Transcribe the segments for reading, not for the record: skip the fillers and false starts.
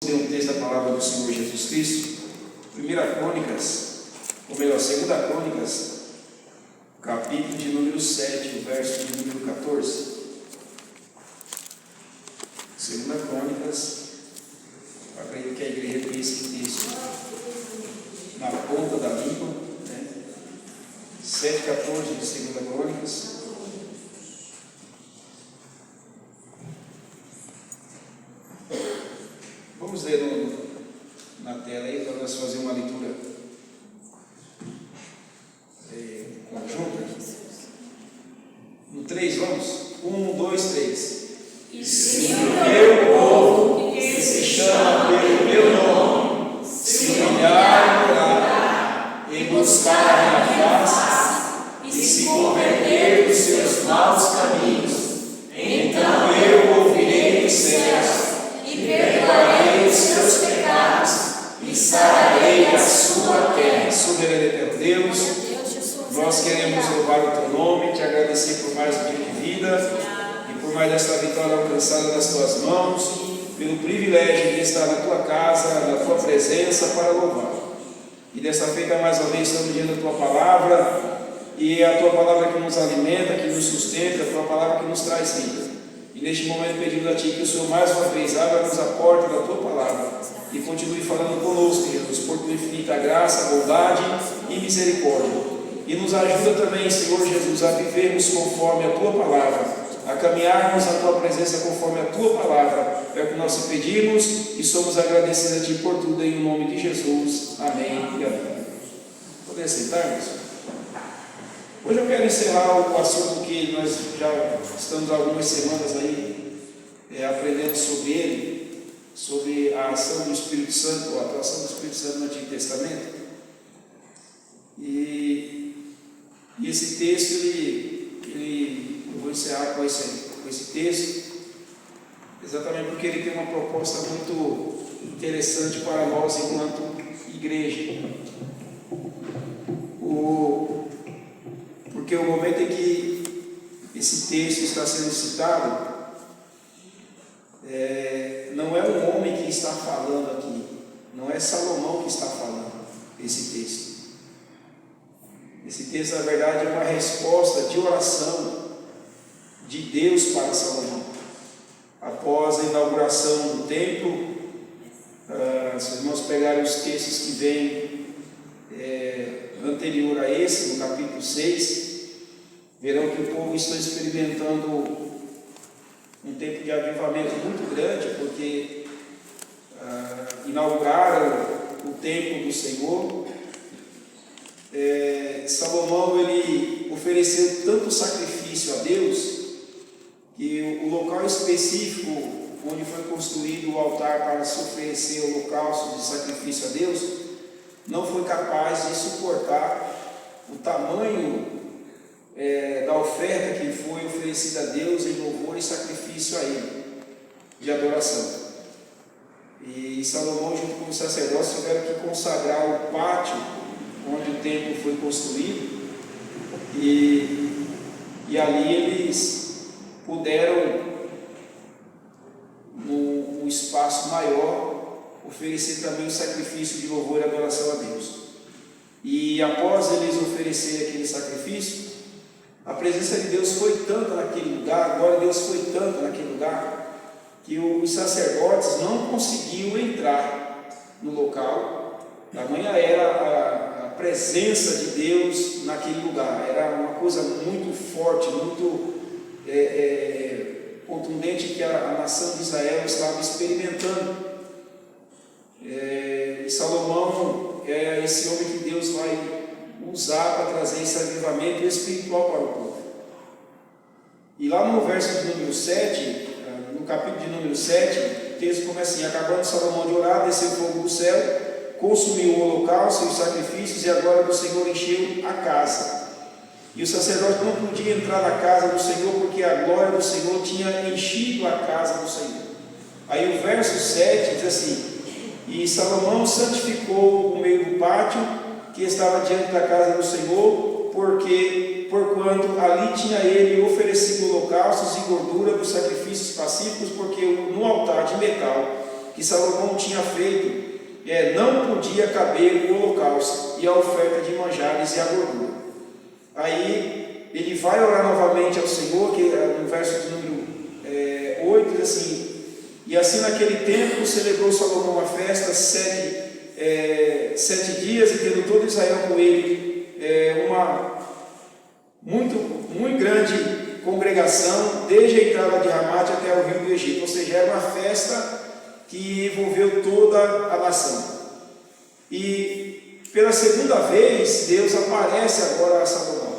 Um texto da palavra do Senhor Jesus Cristo, 1 Crônicas, ou melhor, 2 Crônicas, capítulo de número 7, o verso de número 14. 2 Crônicas, acredito que a igreja tem esse texto na ponta da língua, né? 7,14 de 2 Crônicas. Vamos ler na tela aí para nós fazer uma leitura conjunta. No 3, vamos? 1, 2, 3. E se o meu povo, que se chama pelo meu nome, se humilhar e orar, e buscar a minha face, e se converter dos seus maus caminhos, então eu ouvirei dos céus, e perdoarei os seus pecados, e sararei a sua terra. Soberano e eterno Deus, nós queremos louvar o teu nome, te agradecer por mais um dia de vida e por mais esta vitória alcançada nas tuas mãos, pelo privilégio de estar na tua casa, na tua presença para louvar. E desta feita mais uma vez estamos diante da tua palavra, e é a tua palavra que nos alimenta, que nos sustenta, a tua palavra que nos traz vida. E neste momento pedimos a Ti que o Senhor mais uma vez abra-nos a porta da Tua palavra e continue falando conosco, Jesus, por Tua infinita graça, bondade e misericórdia. E nos ajuda também, Senhor Jesus, a vivermos conforme a Tua palavra, a caminharmos na Tua presença conforme a Tua palavra. É o que nós te pedimos e somos agradecidos a Ti por tudo, em nome de Jesus. Amém e amém. Podem sentar-nos? Hoje eu quero encerrar o assunto que nós já estamos há algumas semanas aí aprendendo sobre ele, sobre a ação do Espírito Santo, ou a atuação do Espírito Santo no Antigo Testamento. E esse texto, eu vou encerrar com esse texto, exatamente porque ele tem uma proposta muito interessante para nós enquanto igreja. Porque o momento em que esse texto está sendo citado, não é um homem que está falando aqui, não é Salomão que está falando esse texto. Esse texto, na verdade, é uma resposta de oração de Deus para Salomão. Após a inauguração do templo, se os irmãos pegarem os textos que vêm anterior a esse, no capítulo 6, verão que o povo está experimentando um tempo de avivamento muito grande, porque inauguraram o templo do Senhor. Salomão, ele ofereceu tanto sacrifício a Deus, que o local específico onde foi construído o altar para se oferecer holocausto de sacrifício a Deus, não foi capaz de suportar o tamanho da oferta que foi oferecida a Deus em louvor e sacrifício a Ele, de adoração. E Salomão, junto com os sacerdotes, tiveram que consagrar o pátio onde o templo foi construído, e ali eles puderam, num espaço maior, oferecer também o sacrifício de louvor e adoração a Deus. E após eles oferecerem aquele sacrifício, a presença de Deus foi tanta naquele lugar, a glória de Deus foi tanta naquele lugar, que os sacerdotes não conseguiam entrar no local. Tamanha era a presença de Deus naquele lugar. Era uma coisa muito forte, muito contundente, que a nação de Israel estava experimentando. E Salomão é esse homem que Deus vai usar para trazer esse avivamento espiritual para o povo. E lá no verso de número 7, no capítulo de número 7, o texto começa assim: acabando Salomão de orar, desceu fogo do céu, consumiu o holocausto e os sacrifícios, e a glória do Senhor encheu a casa. E o sacerdote não podia entrar na casa do Senhor, porque a glória do Senhor tinha enchido a casa do Senhor. Aí o verso 7 diz assim: e Salomão santificou o meio do pátio que estava diante da casa do Senhor, porquanto ali tinha ele oferecido holocaustos e gordura dos sacrifícios pacíficos, porque no altar de metal que Salomão tinha feito, não podia caber o holocausto e a oferta de manjares e a gordura. Aí ele vai orar novamente ao Senhor, que no verso de número 8 diz assim: e assim naquele tempo celebrou Salomão uma festa 7 dias, e tendo todo Israel com ele uma muito grande congregação, desde a entrada de Ramate até o rio do Egito. Ou seja, era uma festa que envolveu toda a nação. E pela segunda vez, Deus aparece agora a Salomão.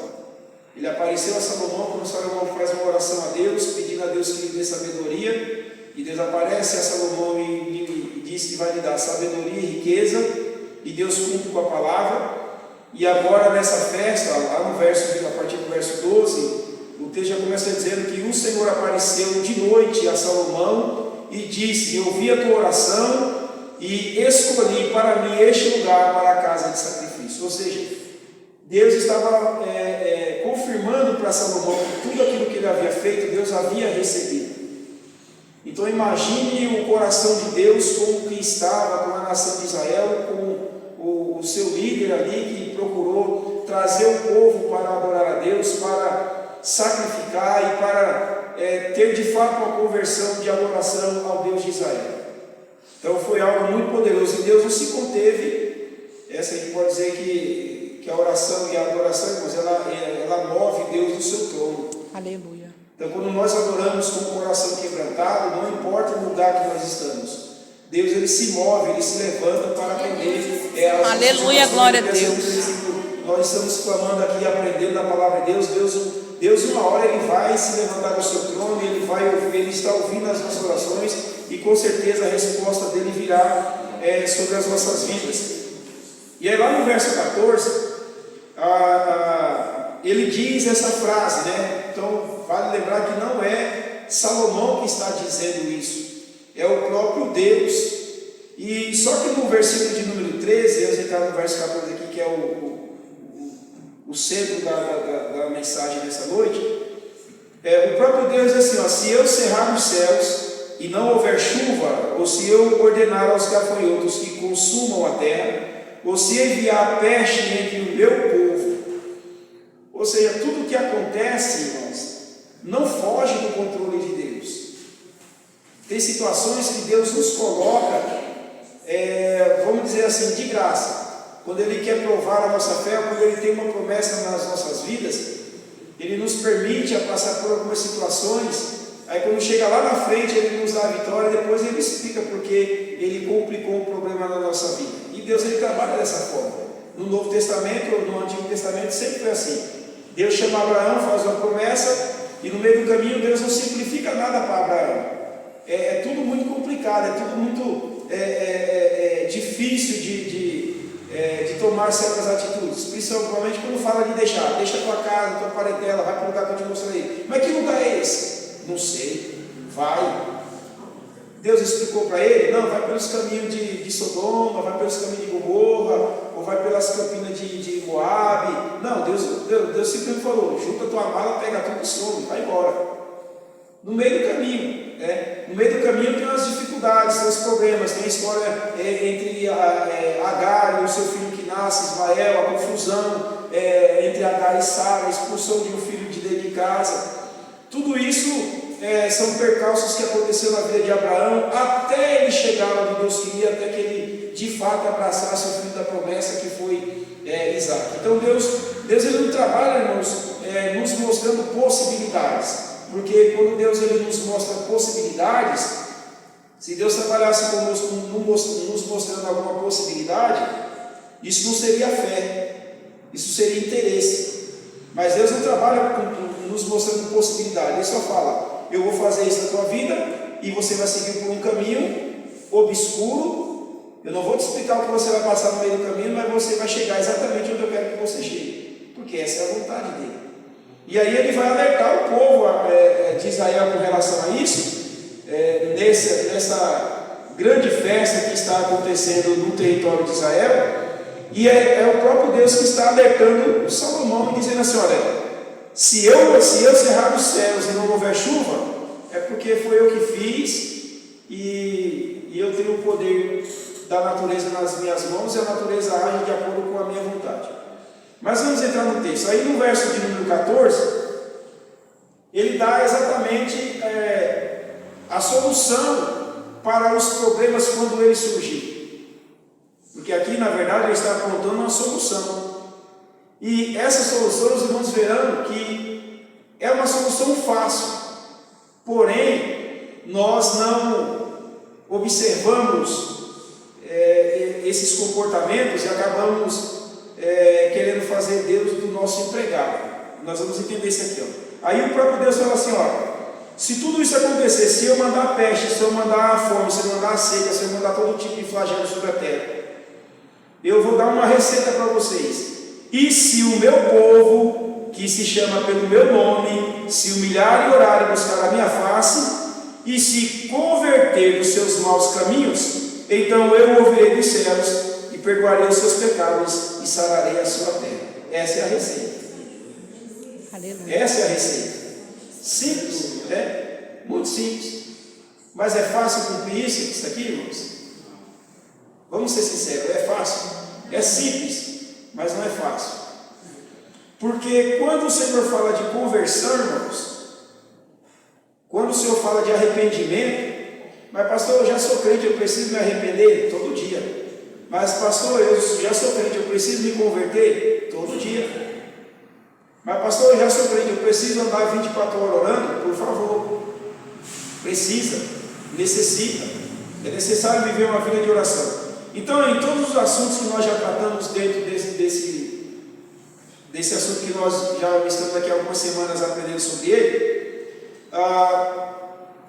Ele apareceu a Salomão quando Salomão faz uma oração a Deus, pedindo a Deus que lhe dê sabedoria. E Deus aparece a Salomão e diz que vai lhe dar sabedoria e riqueza. E Deus cumpre com a palavra. E agora nessa festa, lá no verso, a partir do verso 12, o texto já começa dizendo que o Senhor apareceu de noite a Salomão e disse: eu ouvi a tua oração e escolhi para mim este lugar para a casa de sacrifício. Ou seja, Deus estava confirmando para Salomão que tudo aquilo que ele havia feito, Deus havia recebido. Então imagine o coração de Deus como que estava com a nação de Israel, com o seu líder ali, que procurou trazer o povo para adorar a Deus, para sacrificar e para ter de fato uma conversão de adoração ao Deus de Israel. Então foi algo muito poderoso, e Deus não se conteve. Essa a gente pode dizer que a oração e a adoração, irmãos, ela move Deus do seu trono. Aleluia. Então quando nós adoramos com o coração quebrantado, não importa o lugar que nós estamos, Deus ele se move, ele se levanta para atender. Aleluia, glória a Deus. Nós estamos clamando aqui, aprendendo da palavra de Deus. Deus uma hora ele vai se levantar do seu trono, ele está ouvindo as nossas orações, e com certeza a resposta dele virá sobre as nossas vidas. E aí lá no verso 14, ele diz essa frase, né? Então vale lembrar que não é Salomão que está dizendo isso, é o próprio Deus. E só que no versículo de número 13, eu vou entrar no verso 14 aqui, que é o centro da mensagem dessa noite. O próprio Deus diz assim: se eu cerrar os céus e não houver chuva, ou se eu ordenar aos gafanhotos que consumam a terra, ou se enviar peste entre o meu povo. Ou seja, tudo o que acontece, irmãos, não foge do controle de Deus. Tem situações que Deus nos coloca, vamos dizer assim, de graça. Quando Ele quer provar a nossa fé, quando Ele tem uma promessa nas nossas vidas, Ele nos permite passar por algumas situações. Aí quando chega lá na frente, Ele nos dá a vitória, depois Ele explica porque Ele complicou um problema na nossa vida. E Deus ele trabalha dessa forma. No Novo Testamento ou no Antigo Testamento sempre foi assim. Deus chama Abraão, faz uma promessa, e no meio do caminho Deus não simplifica nada para Abraão. É tudo muito complicado, é tudo muito difícil de tomar certas atitudes, principalmente quando fala de deixa a tua casa, a tua parentela, vai para o lugar que eu te mostrei. Mas que lugar é esse? Não sei, vai. Deus explicou para ele: não, vai pelos caminhos de Sodoma, vai pelos caminhos de Gomorra, ou vai pelas campinas de Moabe. Não, Deus simplesmente falou: junta a tua mala, pega tudo e some, vai embora. No meio do caminho, no meio do caminho tem as dificuldades, tem os problemas, tem a história entre Agar e o seu filho que nasce, Ismael, a confusão entre Agar e Sara, a expulsão de um filho de dentro de casa. Tudo isso são percalços que aconteceram na vida de Abraão, até ele chegar onde Deus queria, até que ele de fato abraçasse o filho da promessa, que foi Isaac. Então Deus ele não trabalha, irmãos, nos mostrando possibilidades. Porque quando Deus ele nos mostra possibilidades, se Deus trabalhasse conosco nos mostrando alguma possibilidade, isso não seria fé, isso seria interesse. Mas Deus não trabalha nos mostrando possibilidade, Ele só fala: eu vou fazer isso na tua vida, e você vai seguir por um caminho obscuro. Eu não vou te explicar o que você vai passar no meio do caminho, mas você vai chegar exatamente onde eu quero que você chegue, porque essa é a vontade dele. E aí ele vai alertar o povo de Israel com relação a isso, nessa grande festa que está acontecendo no território de Israel. E é o próprio Deus que está alertando Salomão e dizendo assim: olha, se eu cerrar os céus e não houver chuva, é porque foi eu que fiz, e e eu tenho o poder da natureza nas minhas mãos e a natureza age de acordo com a minha vontade. Mas vamos entrar no texto. Aí no verso de número 14, ele dá exatamente a solução para os problemas quando eles surgirem. Porque aqui, na verdade, ele está apontando uma solução. E essa solução, os irmãos verão que é uma solução fácil. Porém, nós não observamos esses comportamentos e acabamos querendo fazer Deus do nosso empregado. Nós vamos entender isso aqui. Aí o próprio Deus fala assim, se tudo isso acontecer, se eu mandar a peste, se eu mandar a fome, se eu mandar a seca, se eu mandar todo tipo de flagelo sobre a terra, eu vou dar uma receita para vocês. E se o meu povo, que se chama pelo meu nome, se humilhar e orar e buscar a minha face, e se converter dos seus maus caminhos, então eu ouvirei dos céus e perdoarei os seus pecados e sararei a sua terra. Essa é a receita. Aleluia. Essa é a receita. Simples, né? Muito simples. Mas é fácil cumprir isso aqui, irmãos? Vamos ser sinceros, é fácil. É simples, mas não é fácil. Porque quando o Senhor fala de conversão, irmãos, quando o Senhor fala de arrependimento, mas pastor, eu já sou crente, eu preciso me arrepender todo dia. Mas pastor, eu já sou crente, eu preciso me converter todo dia. Mas pastor, eu já sou crente, eu preciso andar 24 horas orando? Por favor. Precisa, necessita. É necessário viver uma vida de oração. Então, em todos os assuntos que nós já tratamos dentro desse assunto que nós já estamos aqui há algumas semanas aprendendo sobre ele,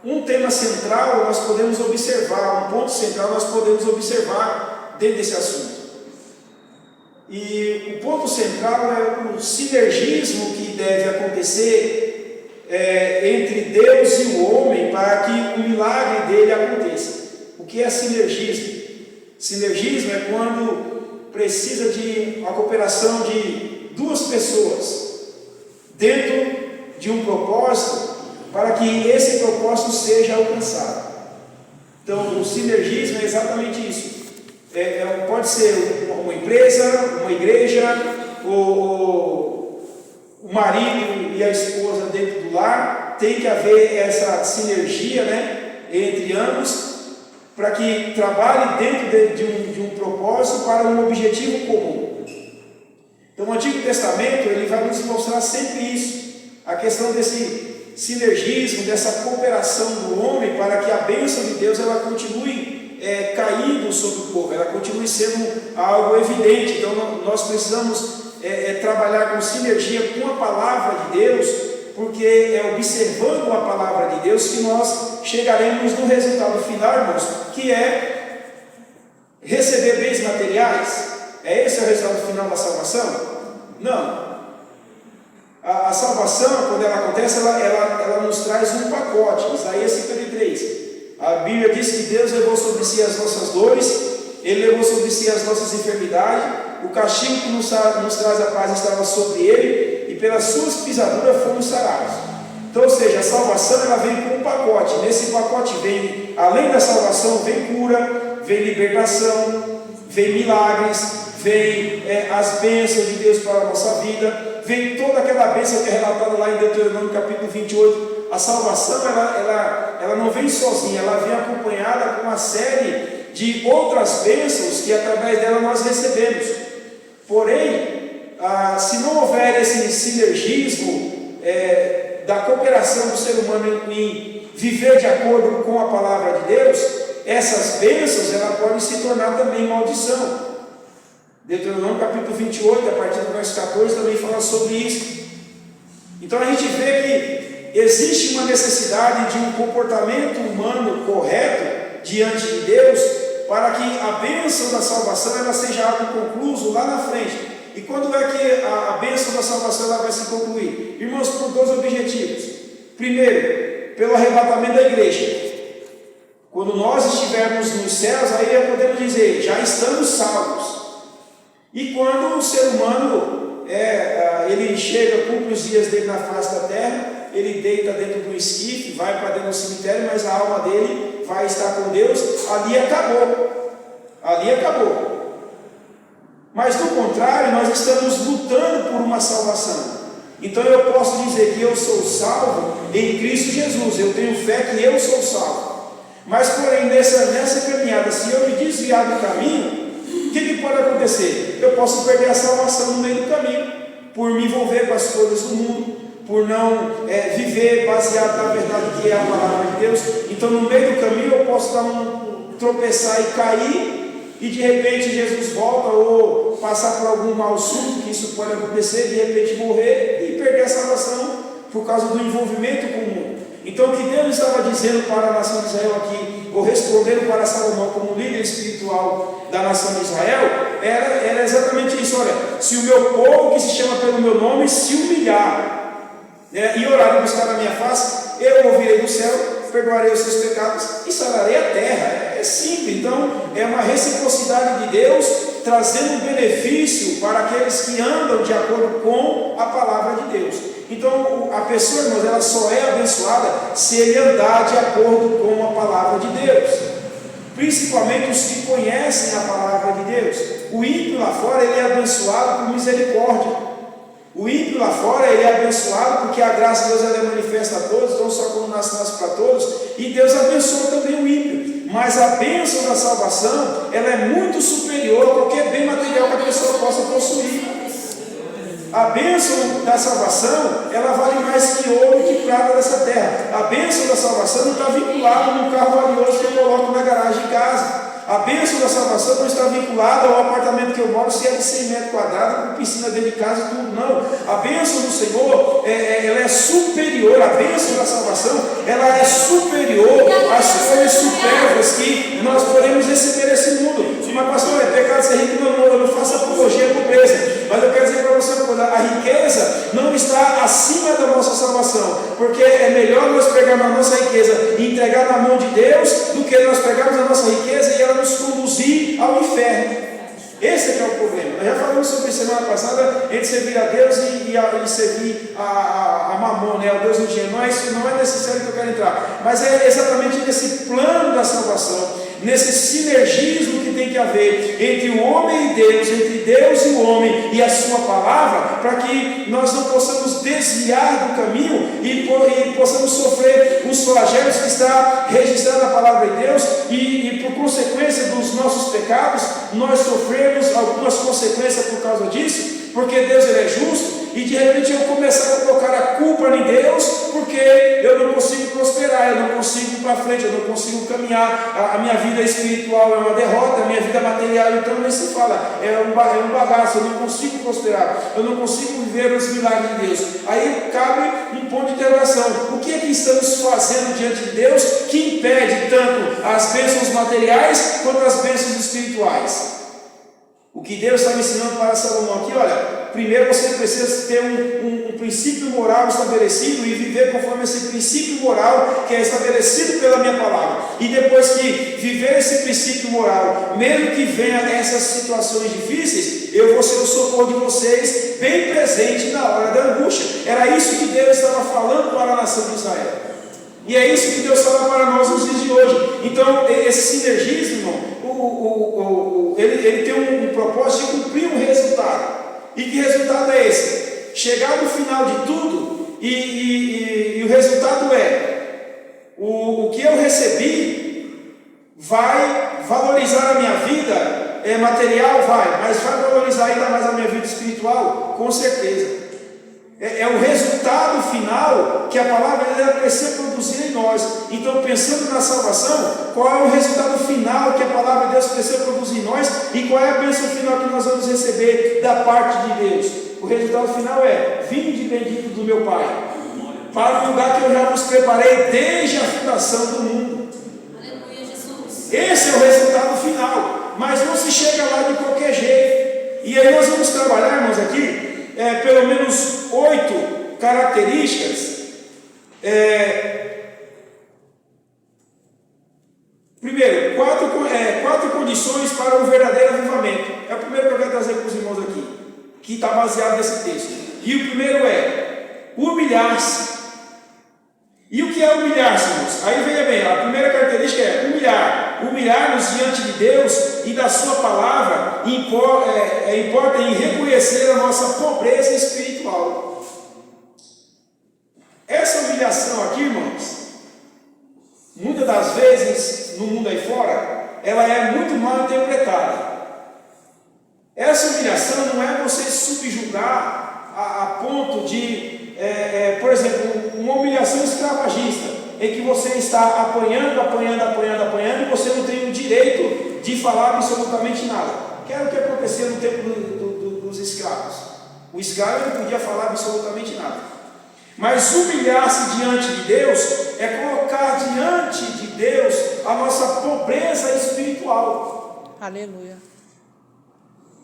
um tema central nós podemos observar, um ponto central nós podemos observar dentro desse assunto. E o ponto central é o sinergismo que deve acontecer entre Deus e o homem para que o milagre dele aconteça. O que é sinergismo? Sinergismo é quando precisa de uma cooperação de duas pessoas dentro de um propósito para que esse propósito seja alcançado. Então, o sinergismo é exatamente isso. Pode ser uma empresa, uma igreja, o marido e a esposa dentro do lar, tem que haver essa sinergia, né, entre ambos, para que trabalhe dentro de um propósito para um objetivo comum. Então o Antigo Testamento ele vai nos mostrar sempre isso, a questão desse sinergismo, dessa cooperação do homem para que a bênção de Deus ela continue caindo sobre o povo, ela continue sendo algo evidente. Então nós precisamos trabalhar com sinergia com a palavra de Deus, porque é observando a palavra de Deus que nós chegaremos no resultado final, irmãos, que é receber bens materiais. É esse o resultado final da salvação? Não. A salvação, quando ela acontece, ela nos traz um pacote. Isaías 53. A Bíblia diz que Deus levou sobre si as nossas dores, Ele levou sobre si as nossas enfermidades, o castigo que nos traz a paz estava sobre Ele, e pelas suas pisaduras fomos sarados. Então, ou seja, a salvação ela vem com um pacote. Nesse pacote vem, além da salvação, vem cura, vem libertação, vem milagres, vem as bênçãos de Deus para a nossa vida, vem toda aquela bênção que é relatada lá em Deuteronômio capítulo 28. A salvação ela não vem sozinha, ela vem acompanhada com uma série de outras bênçãos que através dela nós recebemos. Porém, se não houver esse sinergismo da cooperação do ser humano em viver de acordo com a palavra de Deus, essas bênçãos elas podem se tornar também maldição. Deuteronômio capítulo 28, a partir do verso 14, também fala sobre isso. Então a gente vê que existe uma necessidade de um comportamento humano correto diante de Deus, para que a bênção da salvação ela seja algo concluso lá na frente. E quando é que a bênção da salvação ela vai se concluir? Irmãos, por dois objetivos. Primeiro, pelo arrebatamento da igreja. Quando nós estivermos nos céus, aí podemos dizer, já estamos salvos. E quando o ser humano ele chega, cumpre os dias dele na face da terra, ele deita dentro de um esquife, vai para dentro do cemitério, mas a alma dele vai estar com Deus, ali acabou. Ali acabou. Mas do contrário, nós estamos lutando por uma salvação. Então eu posso dizer que eu sou salvo em Cristo Jesus, eu tenho fé que eu sou salvo. Mas porém, nessa caminhada, se eu me desviar do caminho, o que pode acontecer? Eu posso perder a salvação no meio do caminho, por me envolver com as coisas do mundo, por não viver baseado na verdade que é a palavra de Deus. Então no meio do caminho eu posso tropeçar e cair, e de repente Jesus volta, ou passar por algum mal súbito, que isso pode acontecer, de repente morrer e perder a salvação por causa do envolvimento com o mundo. Então o que Deus estava dizendo para a nação de Israel aqui, ou respondendo para Salomão como líder espiritual da nação de Israel, era exatamente isso. Olha, se o meu povo que se chama pelo meu nome se humilhar, e orar e buscar a minha face, eu ouvirei do céu, perdoarei os seus pecados e sararei a terra. É simples. Então é uma reciprocidade de Deus trazendo benefício para aqueles que andam de acordo com a palavra de Deus. Então a pessoa, irmãos, ela só é abençoada se ele andar de acordo com a palavra de Deus, principalmente os que conhecem a palavra de Deus. O ímpio lá fora, ele é abençoado por misericórdia. O ímpio lá fora, ele é abençoado porque a graça de Deus ela é manifesta a todos, então só como nasce para todos, e Deus abençoa também o ímpio. Mas a bênção da salvação, ela é muito superior a qualquer bem material que a pessoa possa possuir. A bênção da salvação, ela vale mais que ouro e que prata dessa terra. A bênção da salvação não está vinculada num carro valioso que eu coloco na garagem de casa. A bênção da salvação não está vinculada ao apartamento que eu moro, se é de 100 metros quadrados, com piscina dentro de casa e tudo, não. A bênção do Senhor, ela é superior. A bênção da salvação, ela é superior às coisas supérfluas que nós podemos receber nesse mundo. Mas pastor, é pecado ser rico? Não, eu não faço apologia à pobreza. Mas eu quero dizer para você uma coisa, a riqueza não está acima da nossa salvação, porque é melhor nós pegarmos a nossa riqueza e entregar na mão de Deus, do que nós pegarmos a nossa riqueza e ela nos conduzir ao inferno. Esse é que é o problema. Nós já falamos sobre isso semana passada, entre servir a Deus e servir a Mamon, o Deus do dinheiro. Isso não é necessário que eu quero entrar, mas é exatamente nesse plano da salvação, nesse sinergismo que tem que haver entre o homem e Deus, entre Deus e o homem e a sua palavra, para que nós não possamos desviar do caminho e possamos sofrer os flagelos que está registrado na palavra de Deus, e por consequência dos nossos pecados, nós sofremos algumas consequências por causa disso, porque Deus ele é justo, e de repente eu começar a colocar a culpa em Deus, porque eu não consigo prosperar, eu não consigo ir para frente, eu não consigo caminhar, a minha vida espiritual é uma derrota, a minha vida material, então nem se fala, é um bagaço, eu não consigo prosperar, eu não consigo viver os milagres de Deus. Aí cabe um ponto de interrogação: o que é que estamos fazendo diante de Deus que impede tanto as bênçãos materiais quanto as bênçãos espirituais? O que Deus está me ensinando para Salomão aqui, olha, primeiro você precisa ter um princípio moral estabelecido e viver conforme esse princípio moral que é estabelecido pela minha palavra. E depois que viver esse princípio moral, mesmo que venha essas situações difíceis, eu vou ser o socorro de vocês bem presente na hora da angústia. Era isso que Deus estava falando para a nação de Israel. E é isso que Deus fala para nós nos dias de hoje. Então, esse sinergismo, irmão, ele tem um propósito de cumprir um resultado. E que resultado é esse? Chegar no final de tudo e o resultado o que eu recebi vai valorizar a minha vida material, mas vai valorizar ainda mais a minha vida espiritual? Com certeza. É o resultado final que a palavra precisa produzir em nós. Então, pensando na salvação, qual é o resultado final que a palavra de Deus precisa produzir em nós, e qual é a bênção final que nós vamos receber da parte de Deus? O resultado final é: vinde bendito do meu Pai, para o lugar que eu já vos preparei desde a fundação do mundo. Aleluia, Jesus. Esse é o resultado final, mas não se chega lá de qualquer jeito. E aí nós vamos trabalhar, irmãos, aqui pelo menos 8 características. Primeiro, quatro condições para um verdadeiro avivamento. É o primeiro que eu quero trazer para os irmãos aqui, que está baseado nesse texto. E o primeiro é humilhar-se. humilhar-se, irmãos? Aí veja bem, a primeira característica é humilhar. Humilhar-nos diante de Deus e da sua palavra importa em reconhecer a nossa pobreza espiritual. Essa humilhação aqui, irmãos, muitas das vezes no mundo aí fora, ela é muito mal interpretada. Essa humilhação não é você subjugar a ponto de, por exemplo, uma humilhação escravagista, em que você está apanhando e você não tem o direito de falar absolutamente nada. Que era o que acontecia no tempo dos escravos. O escravo não podia falar absolutamente nada. Mas humilhar-se diante de Deus é colocar diante de Deus a nossa pobreza espiritual. Aleluia.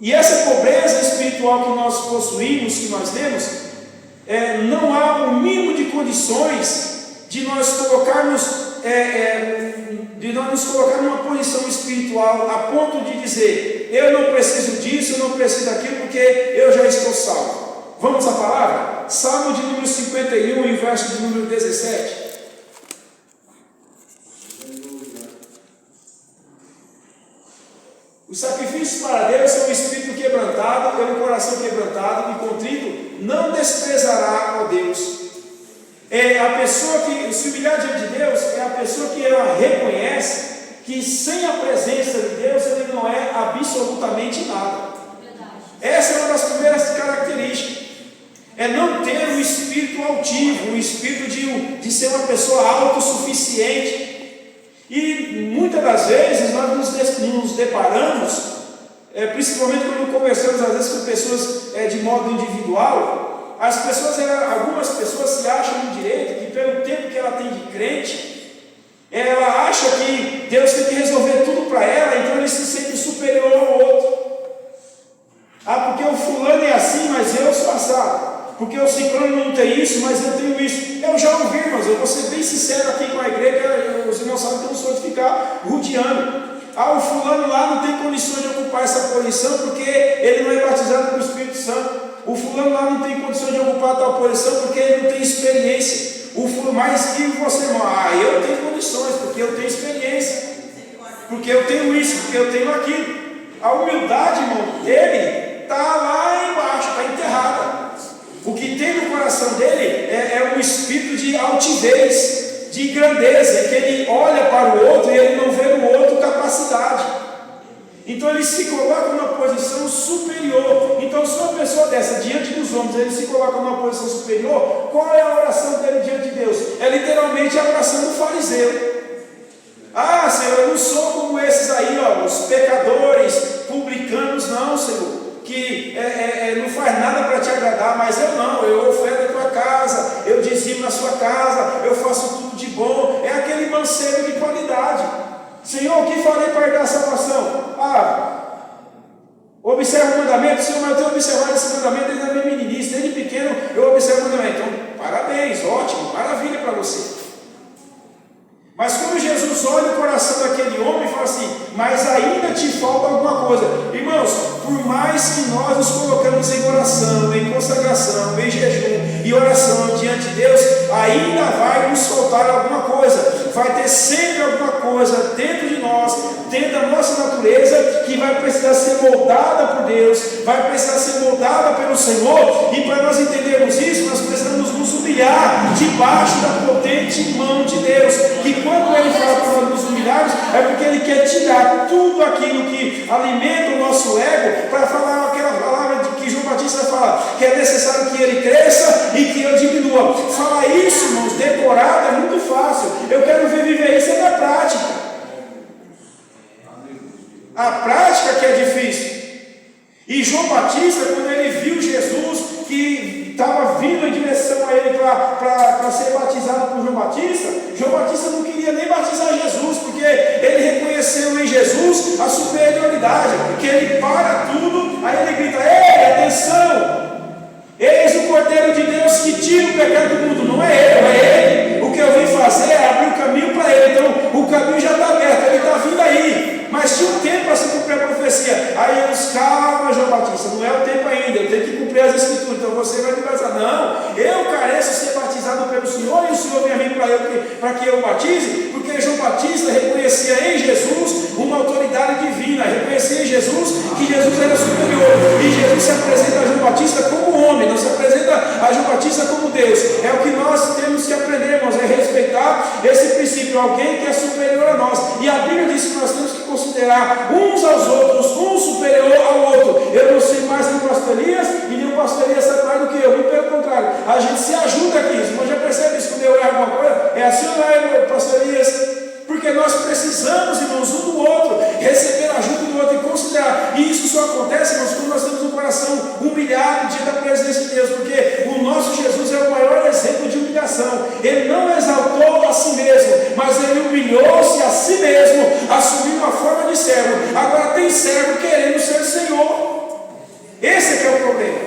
E essa pobreza espiritual que nós possuímos, que nós temos, não há o mínimo de condições de nós colocarmos, nos colocar numa posição espiritual a ponto de dizer: eu não preciso disso, eu não preciso daquilo, porque eu já estou salvo. Vamos à palavra? Salmo de número 51, em verso de número 17. Os sacrifícios para Deus são o espírito quebrantado, é o coração quebrantado e contrito, não desprezará, ó Deus. A pessoa que se humilhar diante de Deus é a pessoa que ela reconhece que sem a presença de Deus ele não é absolutamente nada. Essa é uma das primeiras características. É não ter um espírito altivo, um espírito de ser uma pessoa autossuficiente. E muitas das vezes nós nos deparamos, principalmente quando conversamos às vezes com pessoas de modo individual, algumas pessoas se acham no direito que pelo tempo que ela tem de crente, ela acha que Deus tem que resolver tudo para ela, então ele se sente superior ao outro. Porque o fulano é assim, mas eu sou assado. Porque o ciclano não tem isso, mas eu tenho isso. Eu já ouvi, irmãos, eu vou ser bem sincero aqui com a igreja, os irmãos sabem que eu não sou de ficar rodeando. O fulano lá não tem condições de ocupar essa posição porque ele não é batizado com o Espírito Santo. O fulano lá não tem condições de ocupar tal posição porque ele não tem experiência. Mas que você, irmão, eu tenho condições porque eu tenho experiência. Porque eu tenho isso, porque eu tenho aquilo. A humildade, irmão, dele está lá embaixo, está enterrada. O que tem no coração dele é um espírito de altivez, de grandeza, que ele olha para o outro e ele não vê no outro capacidade. Então ele se coloca numa posição superior. Então se uma pessoa dessa, diante dos homens, ele se coloca numa posição superior, qual é a oração dele diante de Deus? É literalmente a oração do fariseu. Senhor, eu não sou como esses aí, os pecadores, publicanos, não, Senhor, que não faz nada para te agradar, mas eu não, eu oferto a tua casa, eu dizimo na sua casa, eu faço tudo de bom. É aquele mancebo de qualidade. Senhor, o que farei para dar salvação? Observa o mandamento. Senhor, mas eu tenho observado esse mandamento desde a minha meninice, desde pequeno eu observo o mandamento. Então, parabéns, ótimo, maravilha para você. Mas quando Jesus olha o coração daquele homem e fala assim: mas ainda te falta alguma coisa. Irmãos, por mais que nós nos colocamos em oração, em consagração, em jejum e oração diante de Deus, ainda vai nos faltar alguma coisa. Vai ter sempre alguma coisa dentro de nós, dentro da nossa natureza, que vai precisar ser moldada por Deus, vai precisar ser moldada pelo Senhor. E para nós entendermos isso, nós precisamos nos humilhar debaixo da potente mão de Deus. Que quando Ele fala para nós nos humilharmos, é porque Ele quer tirar tudo aquilo que alimenta o nosso ego, para falar aquela palavra de que João Batista fala, que é necessário que Ele cresça e que eu diminua. Falar isso, irmãos, decorado é muito fácil. Eu quero viver isso na prática. A prática que é difícil. E João Batista, quando ele viu Jesus que estava vindo em direção a ele para ser batizado por João Batista não queria nem batizar Jesus, porque ele reconheceu em Jesus a superioridade, que ele para tudo, aí ele grita: ei, atenção! Eis o Cordeiro de Deus que tira o pecado do mundo. Não é ele. O que eu vim fazer é abrir o caminho para ele. Então o caminho já está aberto, ele está vindo aí. Mas tinha um tempo para se cumprir a profecia. Aí eles: calma, João Batista, não é o tempo ainda, eu tenho que cumprir as escrituras, então você vai me batizar. Não, eu careço ser batizado batizado pelo Senhor e o Senhor vem a mim para que eu batize? Porque João Batista reconhecia em Jesus uma autoridade divina, reconhecia em Jesus que Jesus era superior, e Jesus se apresenta a João Batista como homem, não se apresenta a João Batista como Deus. É o que nós temos que aprender, irmãos, é respeitar esse princípio, alguém que é superior a nós, e a Bíblia diz que nós temos que considerar uns aos outros, um superior ao outro. Eu não sei mais nem o pastor Elias, e nem o pastor Elias sabe mais do que eu, e pelo contrário, a gente se ajuda aqui. Os irmãos já percebem isso quando eu erro alguma coisa? É assim ou não é, pastor Elias? Porque nós precisamos, irmãos, um do outro, receber a ajuda do outro e considerar. E isso só acontece, irmãos, quando nós temos um coração humilhado diante da presença de Deus, porque o nosso Jesus é o maior exemplo de humilhação. Ele não exaltou a si mesmo, mas ele humilhou-se a si mesmo, assumindo a forma de servo. Agora tem servo querendo ser Senhor. Esse é que é o problema.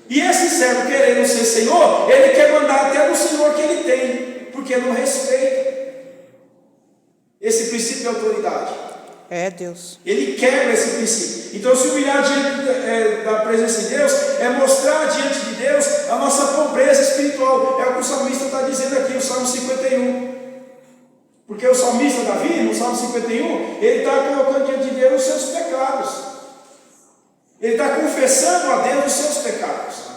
E esse servo querendo ser Senhor, ele quer mandar até no Senhor que ele tem, porque não respeita esse princípio de autoridade. É, Deus. Ele quebra esse princípio. Então, se humilhar diante da presença de Deus é mostrar diante de Deus a nossa pobreza espiritual. É o que o salmista está dizendo aqui, o Salmo 51. Porque o salmista Davi, no Salmo 51, ele está colocando diante de Deus os seus pecados. Ele está confessando a Deus os seus pecados.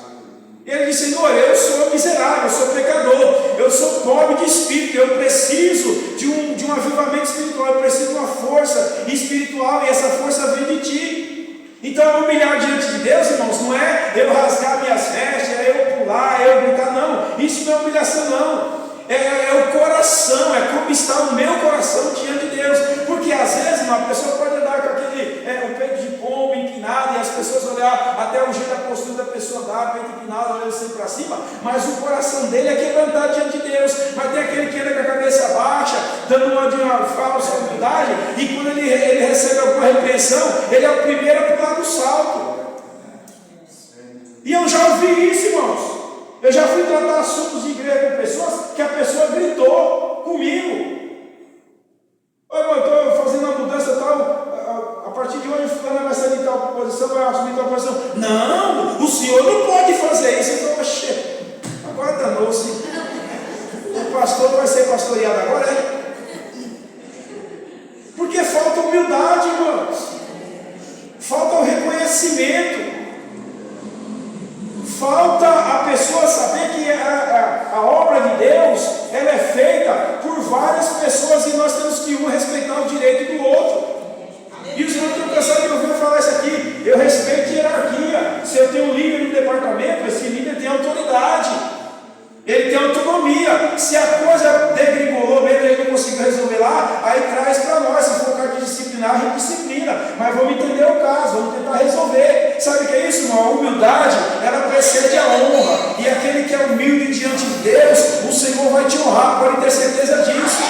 Ele diz: Senhor, eu sou miserável, eu sou pecador, eu sou pobre de espírito, eu preciso de um avivamento espiritual, eu preciso de uma força espiritual, e essa força vem de Ti. Então, humilhar diante de Deus, irmãos, não é eu rasgar minhas vestes, é eu pular, é eu gritar, não. Isso não é humilhação, não. É o coração, é como está o meu coração diante de Deus. Porque às vezes uma pessoa pode andar com aquele o peito de pombo inclinado, e as pessoas olhar até o jeito da postura da pessoa andar, peito inclinado, olhando sempre para cima, mas o coração dele é quebrantado diante de Deus. Mas tem aquele que anda com a cabeça baixa, dando uma falsa humildade, e quando ele recebe alguma repreensão, ele é o primeiro a pular do salto. E eu já ouvi isso, irmãos. Eu já fui tratar assuntos de igreja com pessoas que a pessoa gritou comigo. Oi, irmão, eu estou fazendo uma mudança tal, a partir de hoje fulano vai sair de tal posição, vai assumir tal posição. Não, o senhor não pode fazer isso. Eu estou, oxe, agora danou-se. O pastor vai ser pastoreado agora, é? Porque falta humildade, irmãos. Falta o reconhecimento. Falta a pessoa saber que a obra de Deus, ela é feita por várias pessoas, e nós temos que respeitar o direito do outro. E os irmãos estão cansados de ouvir eu falar isso aqui. Eu respeito hierarquia. Se eu tenho um líder no departamento, esse líder tem autoridade, ele tem autonomia. Se a coisa degringolou mesmo, ele não conseguiu resolver lá, aí traz para nós. Se for o caso de disciplinar, a gente disciplina, mas vamos entender o caso, vamos tentar resolver. Sabe o que é isso, irmão? A humildade, ela precede a honra, e aquele que é humilde diante de Deus, o Senhor vai te honrar, pode ter certeza disso.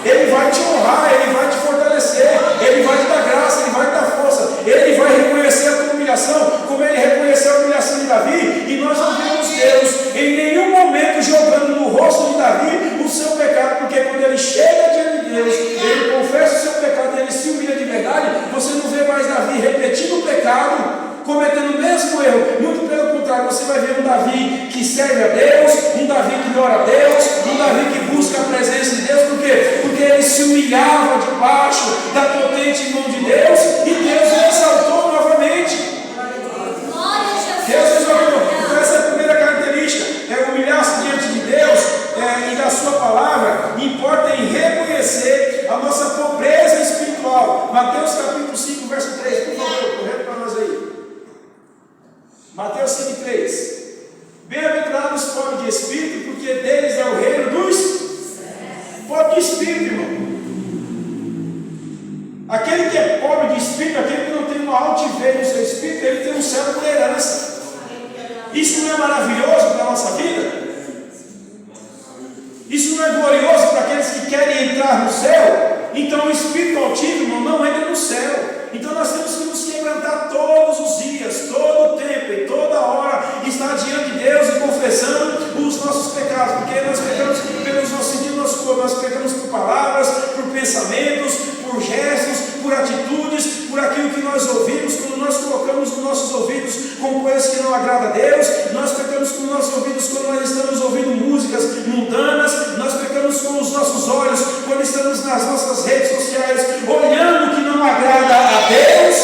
Ele vai te honrar, Ele vai te fortalecer, Ele vai te dar graça, Ele vai te dar força, Ele vai reconhecer a tua humilhação, como Ele reconheceu a humilhação de Davi. E nós não vemos Deus em nenhum momento jogando no rosto de Davi o seu pecado, porque quando ele chega diante de Deus, ele confessa o seu pecado e ele se humilha de verdade. Você não vê mais Davi repetindo o pecado, cometendo o mesmo erro. Muito pelo contrário, você vai ver um Davi que serve a Deus, um Davi que ora a Deus, um Davi que busca a presença de Deus. Por quê? Porque ele se humilhava debaixo da potente mão de Deus, e Deus o exaltou novamente. Deus exaltou. Então essa é a primeira característica, é humilhar-se diante de Deus e da sua palavra. Importa em reconhecer a nossa pobreza espiritual. Mateus capítulo 5, verso 3, por favor, correto para nós aí. Mateus 5, 3. Bem-aventurados os pobres de espírito, porque deles é o reino dos pobres de espírito, irmão. Aquele que é pobre de espírito, aquele que não tem uma altivez no seu espírito, ele tem um céu por herança. Isso não é maravilhoso para a nossa vida? Isso não é glorioso para aqueles que querem entrar no céu? Então o espírito altivo, irmão, não entra no céu. Então nós temos que nos quebrantar todos os dias, todo o tempo e toda hora, estar diante de Deus e confessando os nossos pecados, porque nós pecamos pelos nossos sentidos, nosso corpo, nós pecamos por palavras, por pensamentos, por gestos, por atitudes, por aquilo que nós ouvimos. Quando nós colocamos os nossos ouvidos com coisas que não agradam a Deus, nós pecamos com os nossos ouvidos quando nós estamos ouvindo música Deus.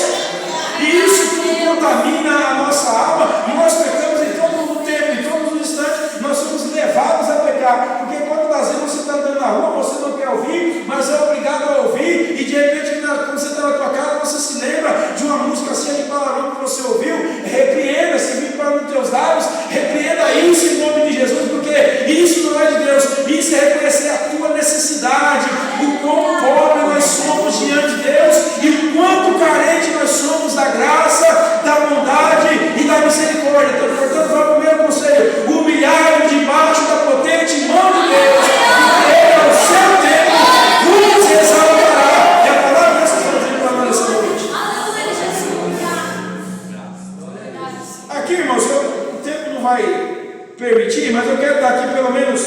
E isso tudo contamina a nossa alma. E nós pecamos em todo o tempo, em todos os instantes. Nós somos levados a pecar. Porque quando às vezes você está andando na rua, você não quer ouvir, mas é obrigado a ouvir. E de repente, quando você está na tua casa, você se lembra de uma música cheia de palavrão que você ouviu. Repreenda, se vir para os teus lábios. Repreenda isso em nome de Jesus, porque isso não é de Deus. Isso é reconhecer a tua necessidade, o quão pobre nós somos diante de Deus e o quanto carente nós somos da graça, da bondade e da misericórdia. Então, portanto, vamos ao primeiro conselho: humilhar debaixo da potente mão de Deus, porque Ele ao seu tempo vos exaltará. É a palavra que vocês estão dizendo para nós essa noite. Aqui, irmãos, o tempo não vai permitir, mas eu quero dar aqui pelo menos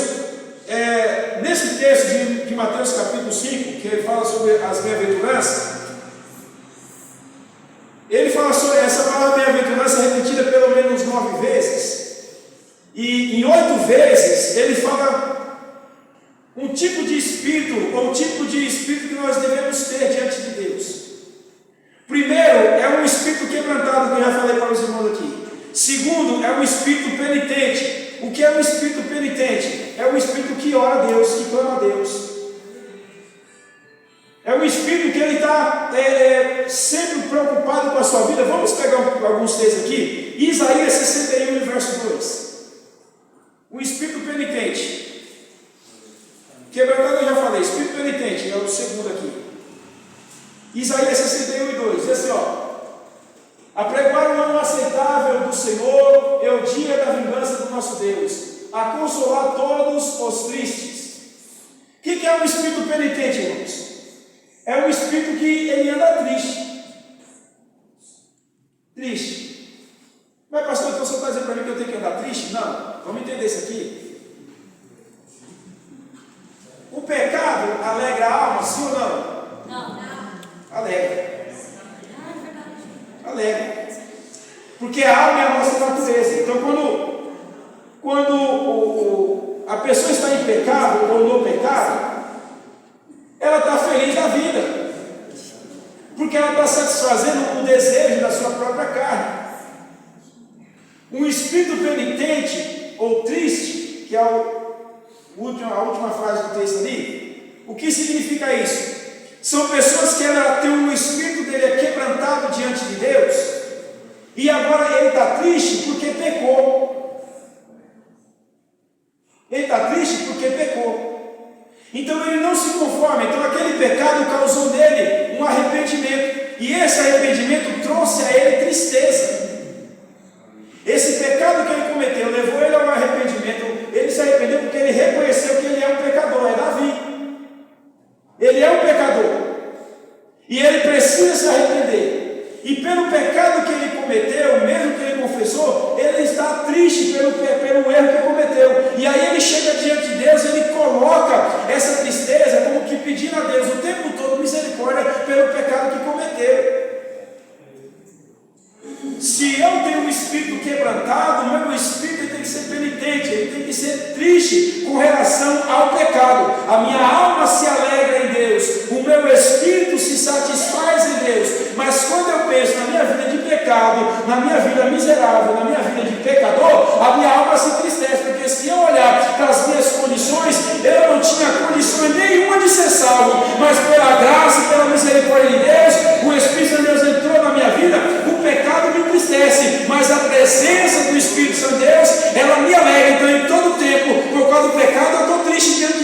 nesse texto de Mateus capítulo 5, que ele fala sobre as bem-aventuranças. Ele fala sobre essa palavra bem-aventurança repetida pelo menos 9 vezes, e em 8 vezes ele fala um tipo de espírito, ou um tipo de espírito que nós devemos ter diante de Deus. Primeiro, é um espírito quebrantado, que eu já falei para os irmãos aqui. Segundo, é um espírito penitente. O que é um espírito penitente? É um espírito que ora a Deus, que clama a Deus. É um espírito que ele está sempre preocupado com a sua vida. Vamos pegar alguns textos aqui. Isaías 61, verso 2. O espírito penitente. Quebrantado eu já falei. Espírito penitente é o segundo aqui. Isaías 61 e 2. Diz assim, ó: apregoar o ano aceitável do Senhor é o dia da vingança do nosso Deus, a consolar todos os tristes. O que é um espírito penitente, irmãos? É um espírito que ele anda triste. Triste. Mas pastor, então você está dizendo para mim que eu tenho que andar triste? Não, vamos entender isso aqui. O pecado alegra a alma, sim ou não? Não. Alegra. Alegra. Porque a alma é a nossa natureza. Então quando a pessoa está em pecado ou no pecado, ela está feliz da vida, porque ela está satisfazendo o desejo da sua própria carne. Um espírito penitente ou triste, que é a última frase do texto ali, o que significa isso? São pessoas que ela tem um espírito dele é quebrantado diante de Deus, e agora ele está triste porque pecou. Ele está triste porque pecou. Então ele não se conforma. Então aquele pecado causou nele um arrependimento, e esse arrependimento trouxe a ele tristeza. Esse pecado que ele cometeu levou ele ao arrependimento. Ele se arrependeu porque ele reconheceu que ele é um pecador. É Davi. Ele é um pecador e ele precisa se arrepender. E pelo pecado que ele cometeu, mesmo que ele confessou, ele está triste pelo erro que cometeu. E aí ele chega diante de Deus, ele coloca essa tristeza como que pedindo a Deus o tempo todo misericórdia pelo pecado que cometeu. Se eu tenho um espírito quebrantado, o meu espírito tem que ser penitente, ele tem que ser triste com relação ao pecado. A minha alma se alegra em Deus, o meu espírito se satisfaz em Deus. Mas quando eu penso na minha vida de pecado, na minha vida miserável, na minha vida de pecador, a minha alma se entristece, porque se eu olhar para as minhas condições, eu não tinha condições nenhuma de ser salvo, mas pela graça e pela misericórdia de Deus, o Espírito de Deus entrou na minha vida, o pecado me entristece, mas a presença do Espírito Santo de Deus, ela me alegra. Então em todo tempo, por causa do pecado, eu estou triste diante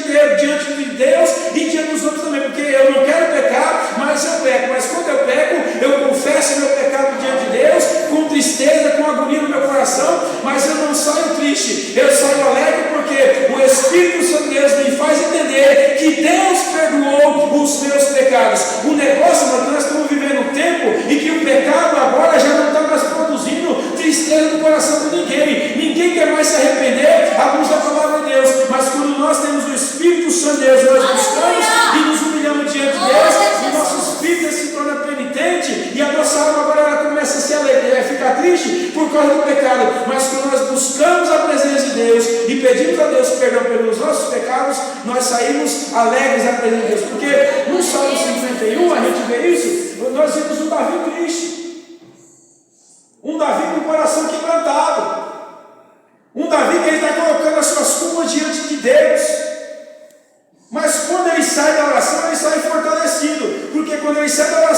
de Deus e diante dos outros também, porque eu não quero pecar, mas eu peco. Mas quando eu peco, eu confesso meu pecado diante de Deus, com tristeza, com agonia no meu coração, mas eu não saio triste, eu saio alegre, porque o Espírito Santo de Deus me faz entender que Deus perdoou os meus pecados. O negócio, nós estamos vivendo um tempo em que o pecado agora já não está mais produzindo tristeza no coração de ninguém. Ninguém quer mais se arrepender à luz da palavra de Deus. Mas quando nós temos o Espírito Santo de Deus, nós buscamos e nos humilhamos diante de Deus, o nosso espírito se torna penitente e a nossa alma agora ela começa a se alegrar, ficar triste por causa do pecado. Mas quando nós buscamos a presença de Deus e pedimos a Deus perdão pelos nossos pecados, nós saímos alegres à presença de Deus. Porque no Salmo 51 a gente vê isso. Nós vimos o Davi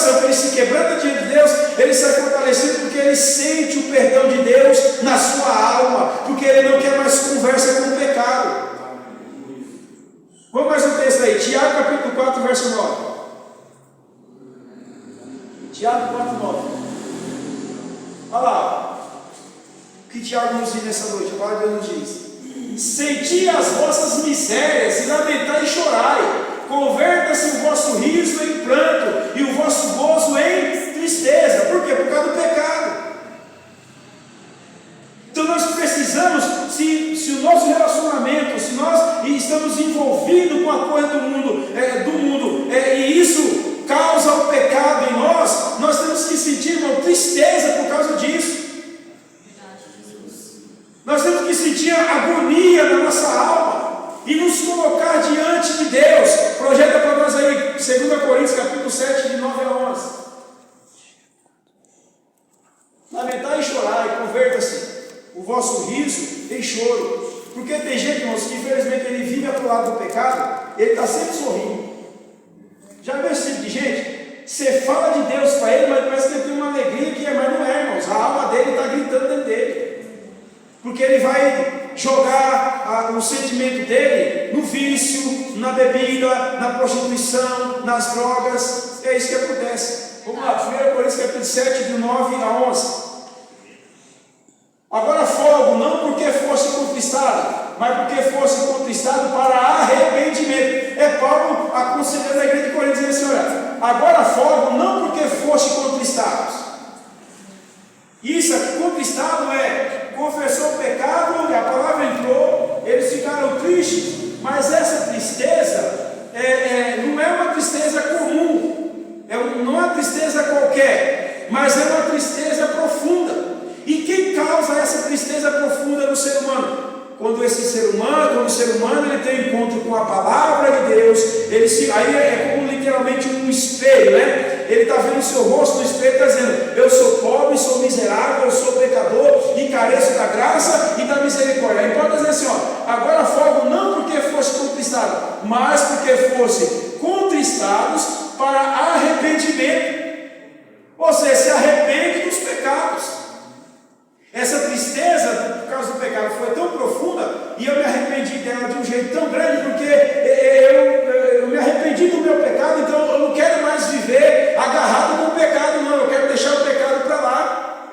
coração que ele se quebranta diante de Deus, ele sai fortalecido porque ele sente o perdão de Deus na sua alma, porque ele não quer mais conversa com o pecado. Vamos mais um texto aí, Tiago capítulo 4, verso 9. Tiago 4, 9. Olha lá, o que Tiago nos diz nessa noite, a palavra de Deus nos diz: senti as vossas misérias e lamentai e chorai, converta-se o vosso riso em pranto e o vosso gozo em tristeza. Por quê? Por causa do pecado. Então nós precisamos, se o nosso relacionamento, se nós estamos envolvidos com a coisa do mundo, e isso causa o pecado em nós temos que sentir uma tristeza por causa disso. Nós temos que sentir a agonia na nossa alma e nos colocar diante de Deus. Projeta para nós aí 2 Coríntios capítulo 7, de 9 a 11. Lamentai e chorai, converta-se o vosso riso em choro. Porque tem gente, irmãos, que infelizmente ele vive atolado do pecado, ele está sempre sorrindo. Já viu esse tipo de gente? Você fala de Deus para ele, mas parece que ele tem uma alegria que mas não é, irmãos. A alma dele está gritando dentro dele. Porque ele vai jogar o sentimento dele no vício, na bebida, na prostituição, nas drogas. É isso que acontece. Vamos lá, 1 Coríntios capítulo 7, de 9 a 11. Agora fogo, não porque fosse contristado, mas porque fosse contristado para arrependimento. É Paulo aconselhando a igreja de Corinto, dizendo assim: olha, agora fogo, não porque fosse contristados. Isso aqui, contristado confessou o pecado e a palavra entrou, eles ficaram tristes, mas essa tristeza não é uma tristeza comum, não é uma tristeza qualquer, mas é uma tristeza profunda. E quem causa essa tristeza profunda no ser humano? Quando o ser humano ele tem encontro com a palavra de Deus, aí é como literalmente um espelho, né? Ele está vendo o seu rosto no espelho e está dizendo: eu sou pobre, sou miserável, eu sou pecador e careço da graça e da misericórdia. Aí pode dizer assim: ó, agora fogo não porque fosse contristado, mas porque fosse contristados para arrependimento. Ou seja, se arrepende dos pecados. Essa tristeza por causa do pecado foi tão profunda e eu me arrependi dela de um jeito tão grande, porque eu me arrependi do meu pecado, então eu não quero mais viver agarrado com o pecado, não, eu quero deixar o pecado para lá.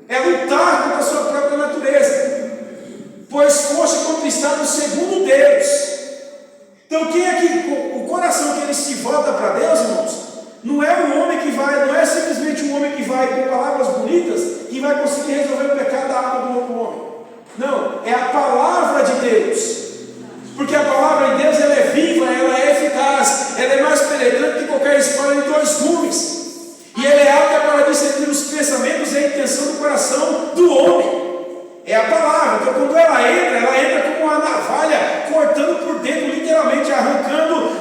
É lutar contra a sua própria natureza, pois foste conquistado segundo Deus. Então quem é que o coração que ele se volta para Deus, irmãos? Não é um homem que vai, não é simplesmente um homem que vai com palavras bonitas que vai conseguir resolver o pecado da alma do outro homem. Não, é a palavra de Deus. Porque a palavra de Deus ela é viva, ela é eficaz, ela é mais penetrante que qualquer espada de dois gumes. E ela é alta para discernir os pensamentos e a intenção do coração do homem. É a palavra. Então quando ela entra como uma navalha, cortando por dentro, literalmente arrancando,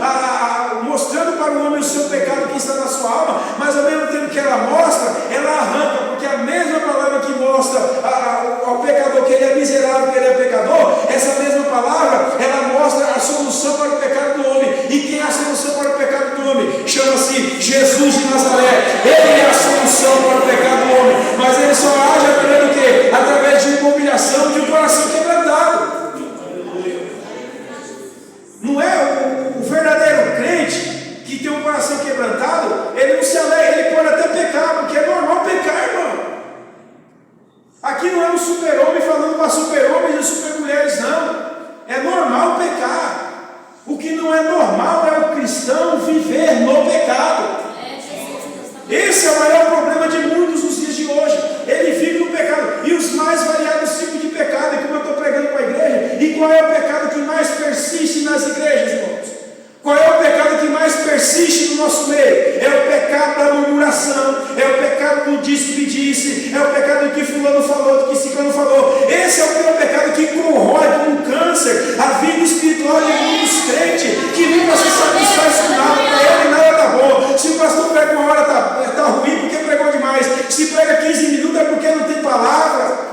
mostrando para o homem o seu pecado que está na sua alma, mas ao mesmo tempo que ela mostra, ela arranca, porque a mesma palavra que mostra ao pecador que ele é miserável, que ele é pecador, essa mesma palavra, ela mostra a solução para o pecado do homem. E quem é a solução para o pecado do homem? Chama-se Jesus de Nazaré. Ele é a solução para o pecado do homem, mas ele só age através do quê? Através de uma humilhação, de um coração quebrantado. Não é o verdadeiro crente que tem um coração quebrantado, ele não se alegra, ele pode até pecar, porque é normal pecar, irmão. Aqui não é um super-homem falando para super-homens e super-mulheres, não. É normal pecar. O que não é normal é o cristão viver no pecado. Esse é o maior problema de muitos nos dias de hoje. Ele vive no pecado, e os mais variados tipos de pecado. E como eu estou pregando para a igreja, e qual é o pecado que mais persiste nas igrejas, irmãos? Qual é o pecado que mais persiste no nosso meio? É o pecado da murmuração, é o pecado do disse-me-disse, é o pecado do que fulano falou, do que ciclano falou. Esse é o pior pecado que corrói com um câncer a vida espiritual de muitos crentes, que nunca se satisfaz com nada, para ele nada está bom. Se o pastor prega uma hora está ruim porque pregou demais, se prega 15 minutos é porque não tem palavra.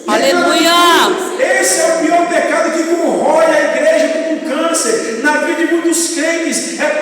Aleluia! Esse é o pior pecado que corrói a igreja como um câncer na vida de muitos crentes. É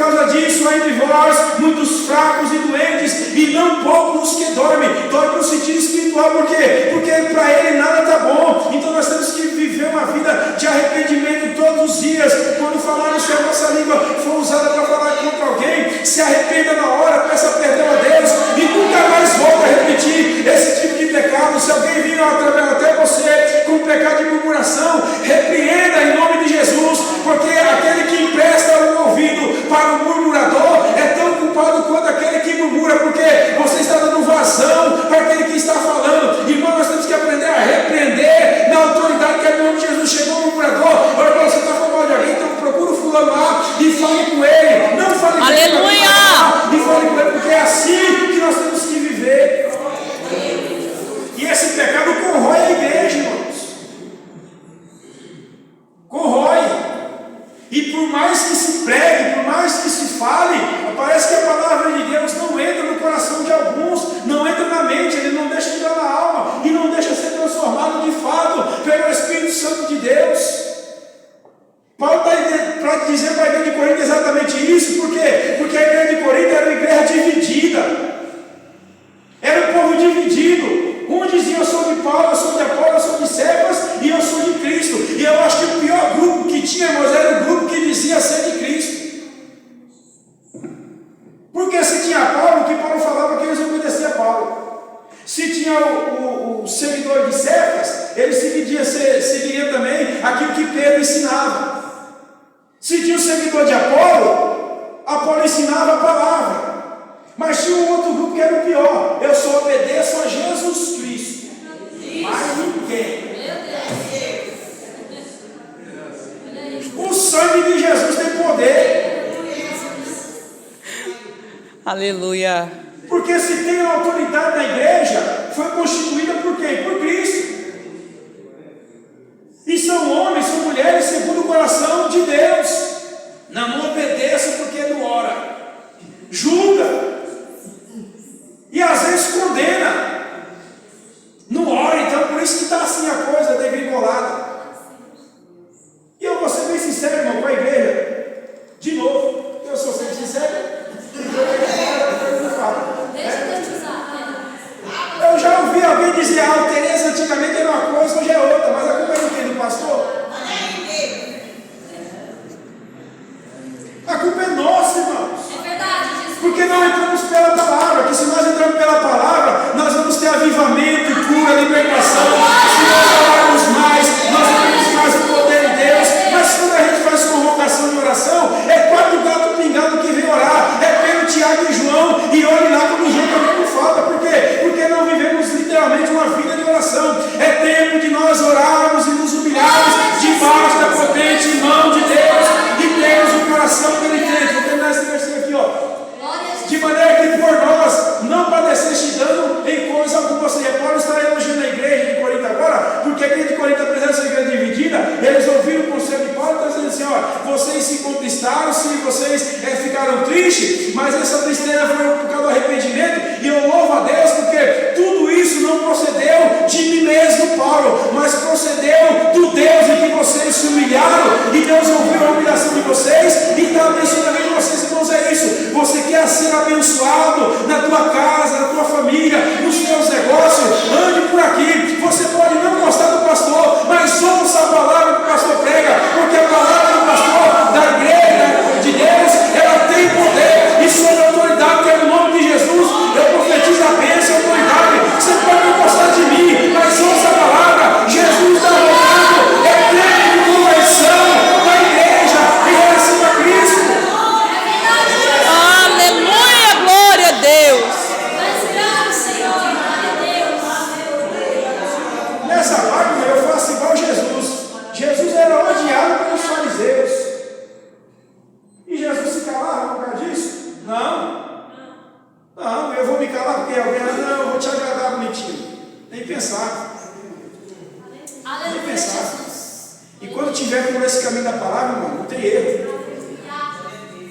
causa disso há entre vós muitos fracos e doentes, e não poucos os que dormem. Dorme no sentido espiritual, por quê? Porque para ele nada está bom. Então nós temos que viver uma vida de arrependimento todos os dias. Quando falarmos se a nossa língua for usada para falar contra alguém, se arrependa na hora, peça perdão a Deus e nunca mais volta a repetir esse tipo de pecado. Se alguém vir até você com pecado de murmuração, repreenda em nome de Jesus, porque aquele que empresta o ouvido para o murmurador é tão culpado quanto aquele que murmura, porque você está dando vazão para aquele que está falando. Irmão, nós temos que aprender a repreender na autoridade que é o nome de Jesus. Chegou o murmurador, agora você está falando mal de alguém, então procura o fulano lá e fale com ele. Não fale com ele. Aleluia! E fale com ele, porque é assim que nós temos que viver. E esse pecado corrói a igreja, irmãos. Corrói. E por mais que se pregue, por mais que se fale, parece que a palavra de Deus não entra no coração de alguns, não entra na mente, ele não deixa entrar na alma e não deixa ser transformado de fato pelo Espírito Santo de Deus. Paulo está para dizer para a igreja de Corinto exatamente isso. Por quê? Porque a igreja de Corinto era uma igreja dividida. Era um povo dividido. Um dizia: eu sou de Paulo, eu sou de Apolo, eu sou de Cefas e eu sou de Cristo. E eu acho que o pior grupo que tinha, irmãos, era o grupo que dizia ser de Cristo. Porque se tinha Paulo, que Paulo falava que eles obedeciam a Paulo. Se tinha o seguidor de Cefas, ele seguiria também aquilo que Pedro ensinava. Se tinha o seguidor de Apolo, Apolo ensinava a palavra. Mas tinha um outro grupo que era o pior: eu só obedeço a Jesus Cristo, mas ninguém. O sangue de Jesus tem poder. Aleluia. Porque se tem autoridade na igreja, foi constituída por quem? Por Cristo. E são homens, são mulheres segundo o coração de Deus. Não obedeça porque não ora. Julga. E às vezes condena. Não ora, então por isso que está assim a coisa degringolada. E eu vou ser bem sincero, irmão, com a igreja. De novo, eu sou sempre sincero. Eu já ouvi alguém dizer: a altereza antigamente era uma coisa, hoje é outra. Mas a culpa é de quem? Do pastor? A culpa é nossa, irmãos. É verdade, Jesus. Porque não entramos pela palavra. Que se nós entrarmos pela palavra, nós vamos ter avivamento, cura, libertação. Se nós orarmos mais, nós teremos mais o poder de Deus. Mas quando a gente faz convocação de oração, é 4 gatos pingados que vem orar. É Pedro, Tiago e João. E olhe lá como o João não falta. Por quê? Porque não vivemos literalmente uma vida de oração. É tempo de nós orarmos e nos humilharmos debaixo da potente mão de Deus e termos o coração penitente. Vou terminar esse versículo aqui, ó. De maneira que por nós não padeceste dano em coisa alguma. Ou seja, Paulo está elogiando a igreja de Corinto agora, porque a igreja de Corinto, apesar de ser igreja dividida, eles ouviram o conselho de Paulo e estão dizendo assim: ó, vocês se conquistaram, se vocês ficaram tristes, mas essa tristeza foi por causa do arrependimento, e eu louvo a Deus porque tudo isso não procedeu de mim mesmo, Paulo, mas procedeu do Deus em que vocês se humilharam, e Deus ouviu a humilhação de vocês e está abençoando a vida de vocês, irmãos. É isso. Você quer ser abençoado na tua casa, na tua família, nos teus negócios, ande por aqui. Você pode não gostar do pastor, mas ouça a palavra que o pastor prega, porque a palavra do pastor, da igreja de Deus, ela tem poder e sobre a autoridade que é no nome de Jesus. Eu profetizo a bênção e a autoridade. Você pode não gostar de mim, mas ouça a palavra. Jesus está voltando. É tempo de conversão da igreja em relação a Cristo. Aleluia, glória a Deus. Nessa parte eu faço igual Jesus. Jesus era odiado pelos fariseus. E Jesus se calava por causa disso? Não. Não, eu vou me calar porque alguém, não, eu vou te agradar bonitinho. Nem pensar. Nem pensar. E quando tiver por esse caminho da palavra, irmão, não tem erro.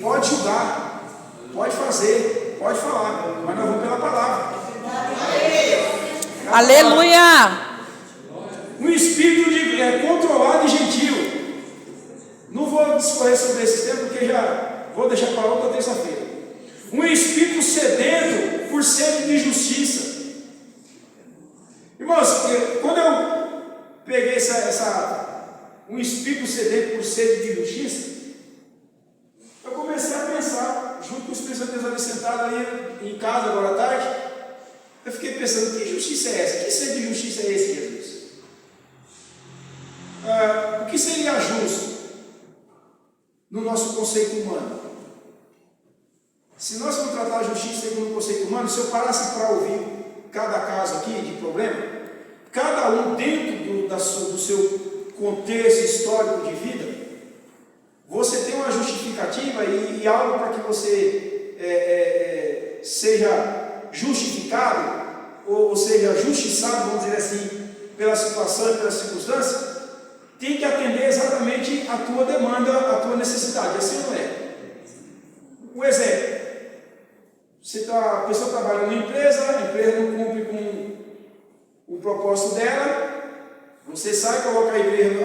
Pode julgar, pode fazer, pode falar, mas nós vamos pela palavra. Aleluia. Um espírito controlado e gentil. Não vou discorrer sobre esse tema porque já Vou deixar para outra terça-feira. Um espírito sedento por sede de justiça. Irmãos, quando eu peguei um espírito sedento por sede de justiça, eu comecei a pensar, junto com os Espírito ali sentado ali em casa agora à tarde, eu fiquei pensando, que justiça é essa? Que sede de justiça é esse, Jesus? O que seria justo no nosso conceito humano? Se nós vamos tratar a justiça segundo o conceito humano, se eu parasse para ouvir cada caso aqui de problema, cada um dentro do seu contexto histórico de vida, você tem uma justificativa e algo para que você seja justificado, ou seja, justiçado, vamos dizer assim, pela situação e pela circunstância, tem que atender exatamente a tua demanda, a tua necessidade, assim não é? Um exemplo, a pessoa trabalha numa empresa, a empresa não cumpre com o propósito dela, você sai, coloca a igreja,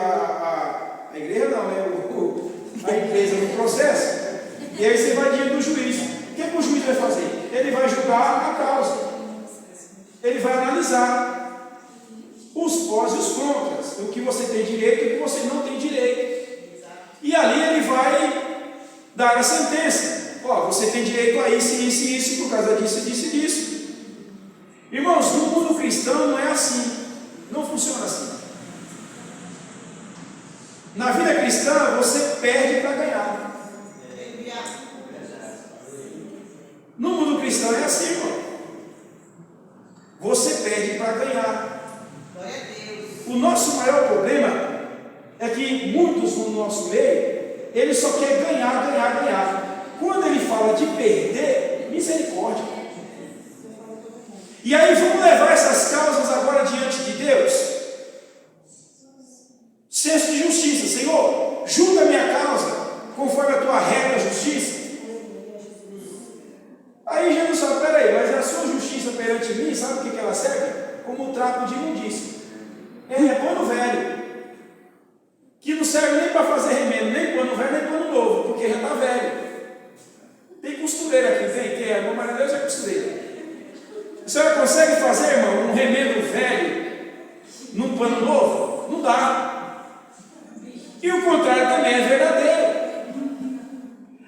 a empresa no processo, e aí você vai diante do juiz. O que o juiz vai fazer? Ele vai julgar a causa, ele vai analisar os prós e os contras, o que você tem direito e o que você não tem direito, e ali ele vai dar a sentença. Você tem direito a isso, isso e isso, por causa disso, disso e disso. Irmãos, no mundo cristão não é assim, não funciona assim. Na vida cristã, você perde para ganhar. No mundo cristão é assim, irmão. Você perde para ganhar. O nosso maior problema é que muitos no nosso meio, eles só querem ganhar, ganhar, ganhar. Quando ele fala de perder, misericórdia. E aí vamos levar essas causas agora diante de Deus. Senso de justiça. Senhor, julga a minha causa conforme a tua regra justiça. Aí Jesus fala, peraí, mas a sua justiça perante mim, sabe o que ela serve? Como um trapo de imundícia. É pano velho, que não serve nem para fazer remendo, nem pano velho, nem pano novo, porque já está velho. Tem costureira aqui, tem, a irmã Maria Deus é costureira. A senhora consegue fazer, irmão, um remendo velho num pano novo? Não dá. E o contrário também é verdadeiro.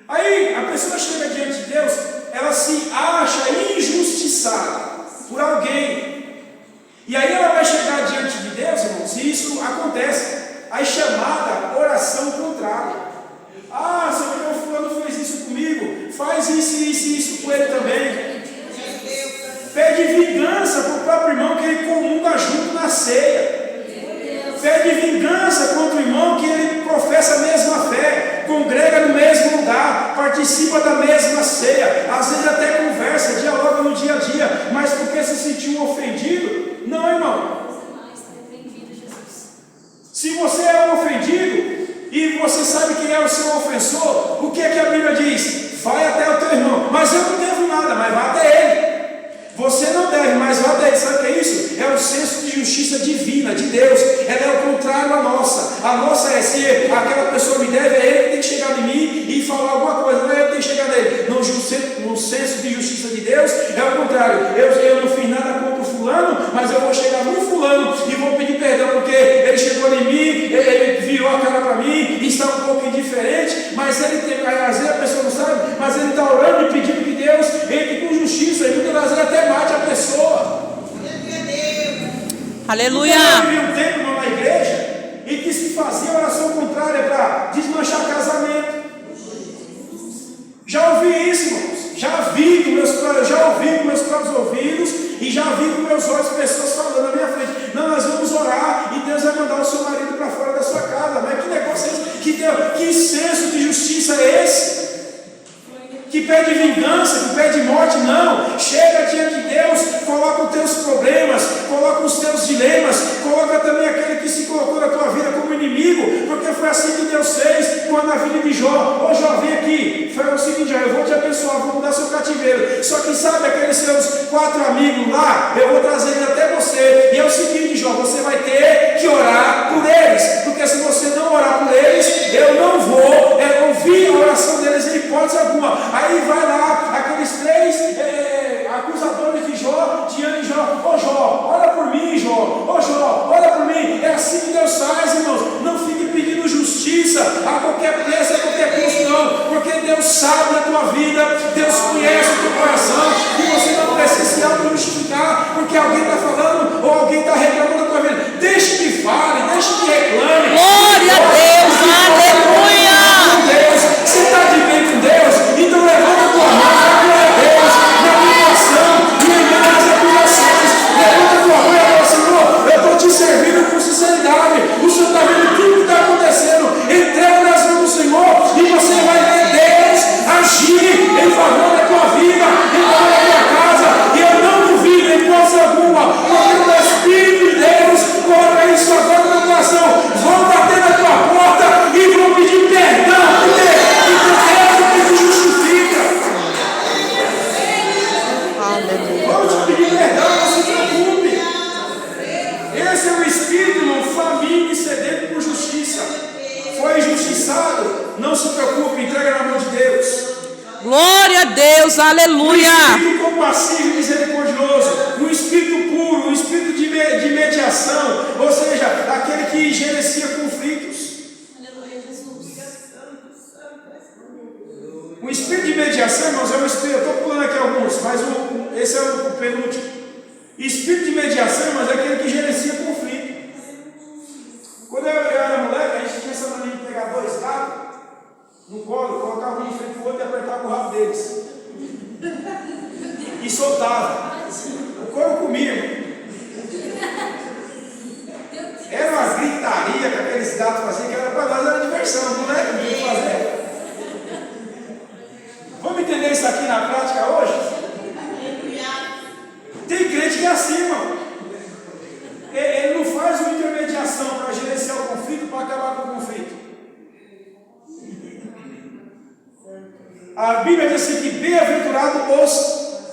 Aí a pessoa chega diante de Deus, ela se acha injustiçada por alguém. E aí ela vai chegar diante de Deus, irmãos, e isso acontece. A chamada oração contrária. Senhor, o fulano fez isso comigo, faz isso com ele também. Pede vingança para o próprio irmão que ele comunga junto na ceia. Pede vingança contra o irmão que ele professa a mesma fé, congrega no mesmo lugar, participa da mesma ceia, às vezes até conversa, dialoga no dia a dia, mas porque se sentiu ofendido? Não, irmão. Se você é um ofendido e você sabe quem é o seu ofensor, o que é que a Bíblia diz? Vai até o teu irmão. Mas eu não devo nada, mas vá até ele. Você não deve, mas vá até ele. Sabe o que é isso? É o senso de justiça divina, de Deus. Ela é o contrário à nossa. A nossa é se aquela pessoa me deve, é ele que tem que chegar em mim e falar alguma coisa, não é eu que tenho que chegar nele. No senso de justiça de Deus é o contrário. Eu não fiz nada contra o fulano, mas eu vou chegar no fulano e vou pedir perdão porque ele chegou em mim, ele virou a cara para mim e está um pouco indiferente, mas ele tem, às vezes a pessoa não sabe, mas ele está orando e pedindo que Deus entre com justiça e muitas vezes até mate a pessoa. Aleluia. Eu vi um tempo na igreja em que se fazia oração contrária para desmanchar casamento. Já ouvi isso, irmãos. Já ouvi com meus próprios ouvidos e já vi com meus olhos pessoas falando na minha frente. Não, nós vamos orar e Deus vai mandar o seu marido para fora da sua casa. Mas que negócio é esse? Que senso de justiça é esse? Que pede vingança, que pede morte? Não. Chega diante de Deus, coloca os teus problemas, coloca os teus dilemas, coloca também aquele que se colocou na tua vida como inimigo, porque foi assim que Deus fez quando na vida de Jó. Ô Jó, vem aqui, foi o seguinte, eu vou te abençoar, vou mudar seu cativeiro. Só que sabe aqueles seus 4 amigos lá, eu vou trazer eles até você. E é o seguinte, Jó, você vai ter que orar por eles, porque se você não orar por eles, eu não vou ouvir a oração deles em hipótese porque alguém está falando ou alguém está reclamando da tua vida. Deixe que fale, deixe que reclame. Glória a Deus, aleluia. Deus, você está de bem com Deus, então levanta a tua mão, glória a Deus, na tribulação, e em meio às tribulações, levanta a tua mão e fala, Senhor, eu estou te servindo com sinceridade, o Senhor está vendo tudo que está acontecendo, entrega nas mãos do Senhor, e você vai ver Deus agir em favor da tua vida, em favor da tua casa, e eu não duvido em coisa alguma, porque o Espírito de Deus coloca isso agora no coração, vão bater na tua porta e vão pedir perdão, porque Deus é que te justifica. Vamos te pedir perdão, não se preocupe. Esse é o Espírito, irmão, faminto e sedento por justiça. Foi injustiçado, não se preocupe, entrega na mão de Deus. Glória a Deus, aleluia. Um espírito compassivo e misericordioso, um espírito puro, um espírito de mediação, ou seja, aquele que gerencia conflitos. O espírito de mediação, irmãos, é um espírito, eu estou pulando aqui alguns, mas esse é o penúltimo. Espírito de mediação, irmãos, é aquele que gerencia conflito. Quando eu era moleque, a gente tinha essa mania de pegar dois gatos no colo, colocava um em frente ao outro e apertava o rabo deles. E soltava. O couro comia. Era uma gritaria que aqueles gatos faziam, que era para nós, era diversão, não é? Não tinha que fazer. Vamos entender isso aqui na prática hoje? Tem crente que é assim, irmão. Ele não faz uma intermediação para gerenciar o conflito, para acabar com o conflito. A Bíblia diz assim que bem-aventurados os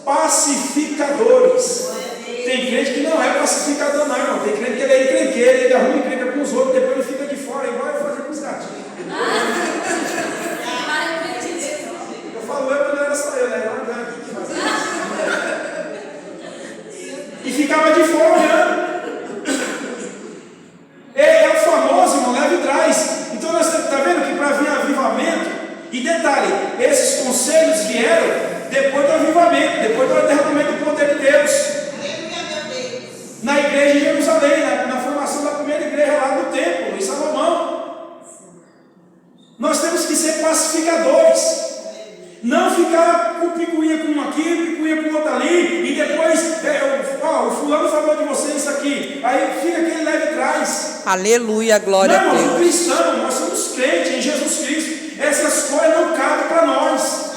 pacificadores. Tem crente que não é pacificador, não, irmão. Tem crente que ele é encrenqueiro, ele arruma encrenca com os outros, depois ele fica de fora, igual eu fazia com os gatinhos. Eu falo, eu não era só eu, né? Era um aqui que fazia. E ficava de fora olhando. É o famoso, irmão, leva e traz. Então nós estamos vendo que para vir avivamento, e detalhe, esses conselhos vieram depois do avivamento, depois do derramamento do poder de Deus. Na igreja de Jerusalém, na formação da primeira igreja lá no templo, em Salomão. Nós temos que ser pacificadores. Não ficar com picuinha com um aqui, picuinha com outro ali, e depois, o fulano falou de você isso aqui. Aí fica aquele leve trás. Aleluia, glória a Deus. Deus. Nós somos cristãos, nós somos crentes em Jesus Cristo. Essas coisas não cabem para nós.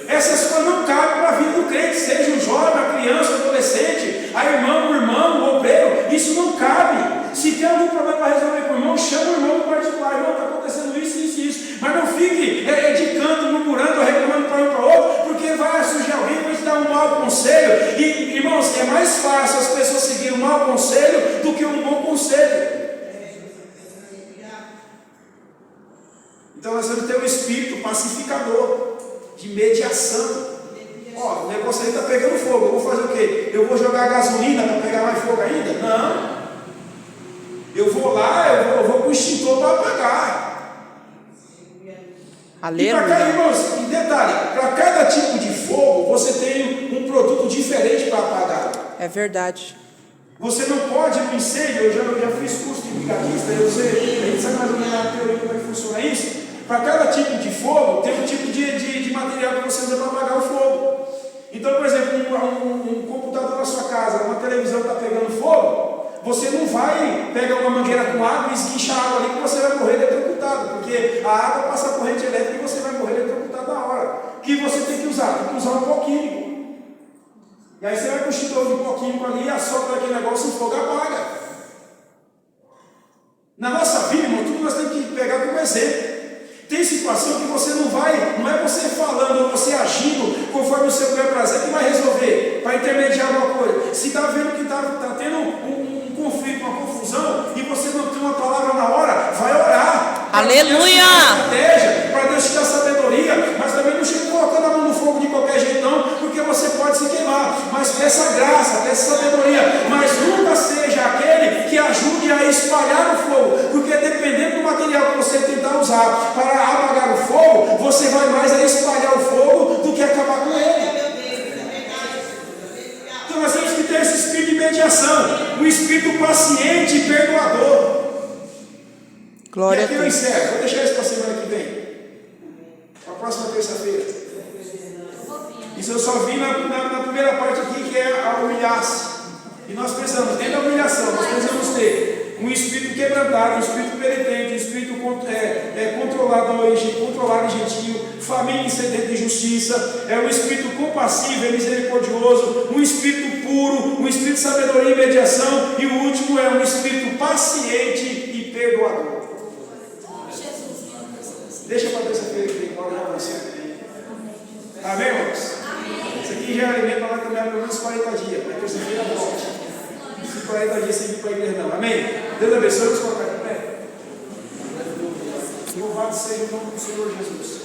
Essas coisas não cabem para a vida do crente, seja um jovem, uma criança, um adolescente, a irmã, o irmão, o obreiro, isso não cabe. Se tem algum problema para resolver com o irmão, chama o irmão no particular, irmão, está acontecendo isso, isso, isso. Mas não fique de canto, murmurando, reclamando para um e para outro, porque vai surgir alguém para te dar um mau conselho. E, irmãos, é mais fácil as pessoas seguirem um mau conselho do que um bom conselho. Então nós temos que ter um espírito pacificador, de mediação. Ó, o negócio aí está pegando fogo, eu vou fazer o quê? Eu vou jogar gasolina para pegar mais fogo ainda? Não. Eu vou lá, eu vou com o extintor para apagar. Aleluia. E para cada, irmãos, em detalhe, para cada tipo de fogo, você tem um produto diferente para apagar. É verdade. Você não pode, no incêndio, eu já fiz curso de brigadista, a gente sabe mais ou menos na teoria como é que funciona isso. Para cada tipo de fogo, tem um tipo de material que você usa para apagar o fogo. Então, por exemplo, um computador na sua casa, uma televisão está pegando fogo, você não vai pegar uma mangueira com água e esguichar a água ali que você vai morrer eletrocutado, porque a água passa corrente elétrica e você vai morrer eletrocutado na hora. O que você tem que usar? Tem que usar um pouquinho. E aí você vai com o extintor de um pouquinho ali e assopra aquele negócio e o fogo apaga. Na nossa vida, irmão, tudo nós temos que pegar como exemplo. Tem situação que você não é você falando ou você agindo conforme o seu bel prazer que vai resolver, para intermediar alguma coisa. Se está vendo que está tendo um conflito, uma confusão, e você não tem uma palavra na hora, vai orar. Aleluia! Para Deus te dar sabedoria, mas também não chega colocando a mão no fogo de qualquer jeito não, porque você pode se queimar. Mas peça graça, peça sabedoria, mas nunca seja aquele que ajude a espalhar o fogo, porque dependendo do material que você tentar usar para apagar o fogo, você vai mais a espalhar o fogo do que acabar com ele. paciente e perdoador. Glória E a aqui eu Deus. encerro. Vou deixar isso para a semana que vem. Para a próxima terça-feira. Isso eu só vi na primeira parte aqui, que é a humilhar-se. E nós precisamos, dentro da humilhação, nós precisamos ter um espírito quebrantado, um espírito penitente, um espírito controlado e gentil, família incedente de justiça, um espírito compassivo e misericordioso, um espírito puro, um espírito de sabedoria e mediação, e o último é um espírito paciente e perdoador. Deixa para terça-feira que vem, agora já avançando. Amém, irmãos? Isso aqui já é alimento para caminhar pelo menos 40 dias, mas terça-feira volte. Se 40 dias sem vir para a igreja, não. Amém? Deus abençoe, vamos colocar de pé. Louvado seja o nome do Senhor Jesus.